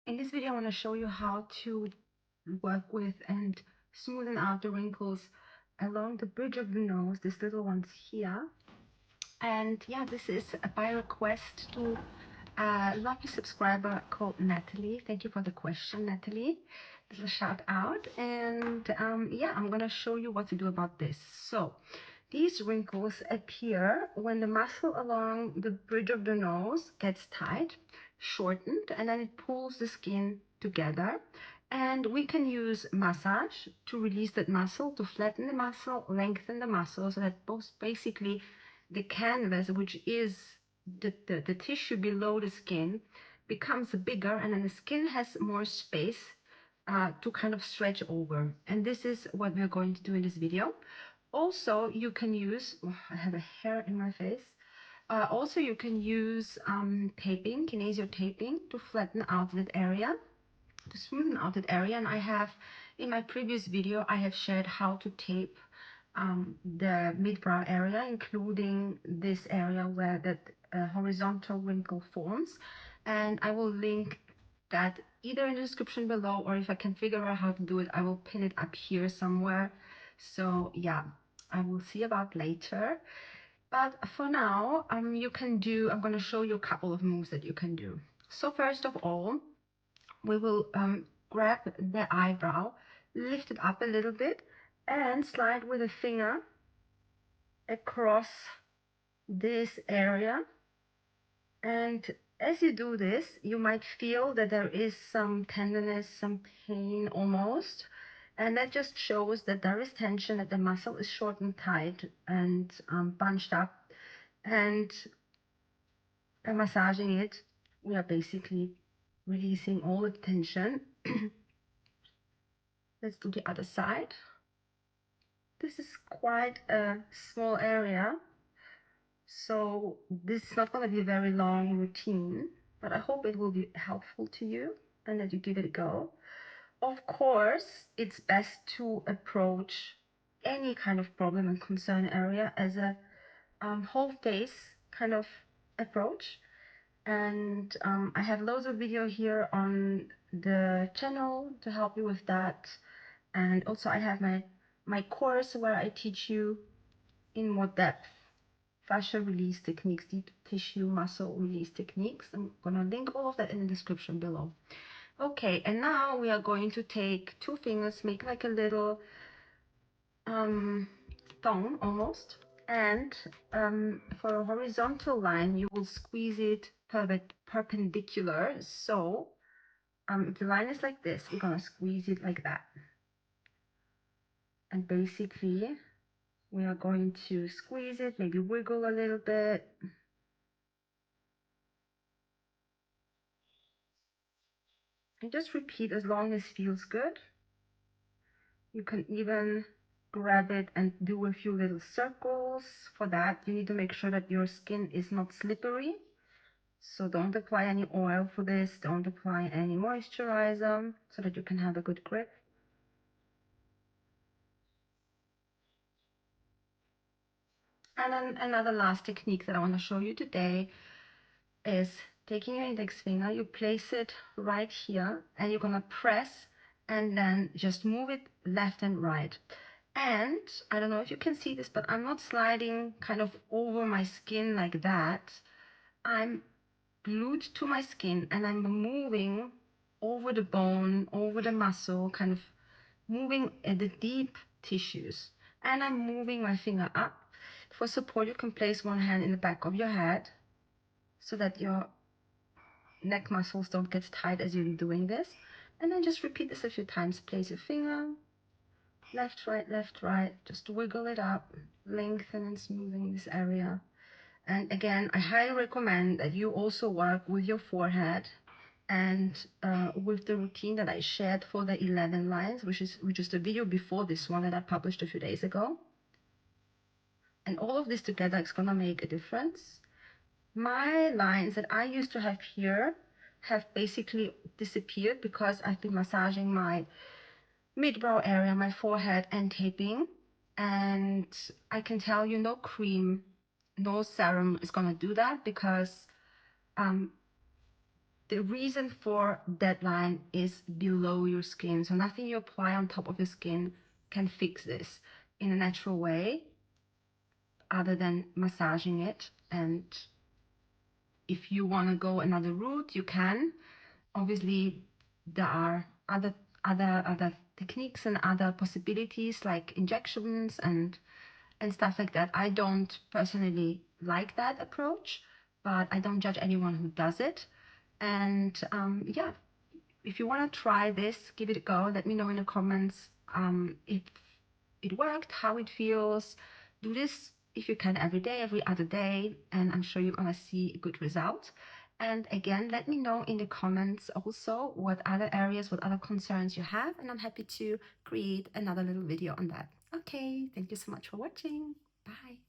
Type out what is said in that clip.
In this video, I want to show you how to work with and smoothen out the wrinkles along the bridge of the nose, these little ones here. And yeah, this is by request to a lovely subscriber called Natalie. Thank you for the question, Natalie. This is a shout out. And yeah, I'm going to show you what to do about this. So these wrinkles appear when the muscle along the bridge of the nose gets tight, shortened, and then it pulls the skin together. And we can use massage to release that muscle, to flatten the muscle, lengthen the muscle, so that both basically the canvas, which is the tissue below the skin, becomes bigger, and then the skin has more space to kind of stretch over. And this is what we're going to do in this video. Also, you can use, oh, I have a hair in my face. Also, you can use taping, Kinesio taping, to flatten out that area, to smoothen out that area. And I have, in my previous video, I have shared how to tape the mid-brow area, including this area where that horizontal wrinkle forms. And I will link that either in the description below, or if I can figure out how to do it, I will pin it up here somewhere. So yeah, I will see about later. But for now, you can do, I'm going to show you a couple of moves that you can do. So first of all, we will grab the eyebrow, lift it up a little bit, and slide with a finger across this area. And as you do this, you might feel that there is some tenderness, some pain almost. And that just shows that there is tension, that the muscle is short and tight and bunched up. And by massaging it, we are basically releasing all the tension. Let's do the other side. This is quite a small area, so this is not going to be a very long routine, but I hope it will be helpful to you and that you give it a go. Of course, it's best to approach any kind of problem and concern area as a whole face kind of approach. And I have loads of video here on the channel to help you with that. And also I have my course where I teach you in more depth fascia release techniques, deep tissue muscle release techniques. I'm gonna link all of that in the description below. Okay, and now we are going to take two fingers, make like a little thong almost, and for a horizontal line you will squeeze it perpendicular. So if the line is like this, we're gonna squeeze it like that, and basically we are going to squeeze it, maybe wiggle a little bit. And just repeat as long as feels good. You can even grab it and do a few little circles. For that, you need to make sure that your skin is not slippery. So don't apply any oil for this. Don't apply any moisturizer so that you can have a good grip. And then another last technique that I want to show you today is taking your index finger, you place it right here, and you're gonna press and then just move it left and right. And I don't know if you can see this, but I'm not sliding kind of over my skin like that. I'm glued to my skin and I'm moving over the bone, over the muscle, kind of moving at the deep tissues. And I'm moving my finger up. For support, you can place one hand in the back of your head so that your neck muscles don't get tight as you're doing this. And then just repeat this a few times. Place your finger, left, right, just wiggle it up, lengthen and smoothing this area. And again, I highly recommend that you also work with your forehead and with the routine that I shared for the 11 lines, which is the video before this one that I published a few days ago. And all of this together is gonna make a difference. My lines that I used to have here have basically disappeared because I've been massaging my mid-brow area, my forehead, and taping. And I can tell you no cream, no serum is gonna do that because the reason for that line is below your skin. So nothing you apply on top of your skin can fix this in a natural way other than massaging it. And if you want to go another route, you can. Obviously, there are other techniques and other possibilities like injections and stuff like that. I don't personally like that approach, but I don't judge anyone who does it. And yeah, if you want to try this, give it a go. Let me know in the comments if it worked, how it feels. Do this if you can every day, every other day, and I'm sure you're gonna see a good result. And again, let me know in the comments also what other areas, what other concerns you have, and I'm happy to create another little video on that. Okay, thank you so much for watching. Bye.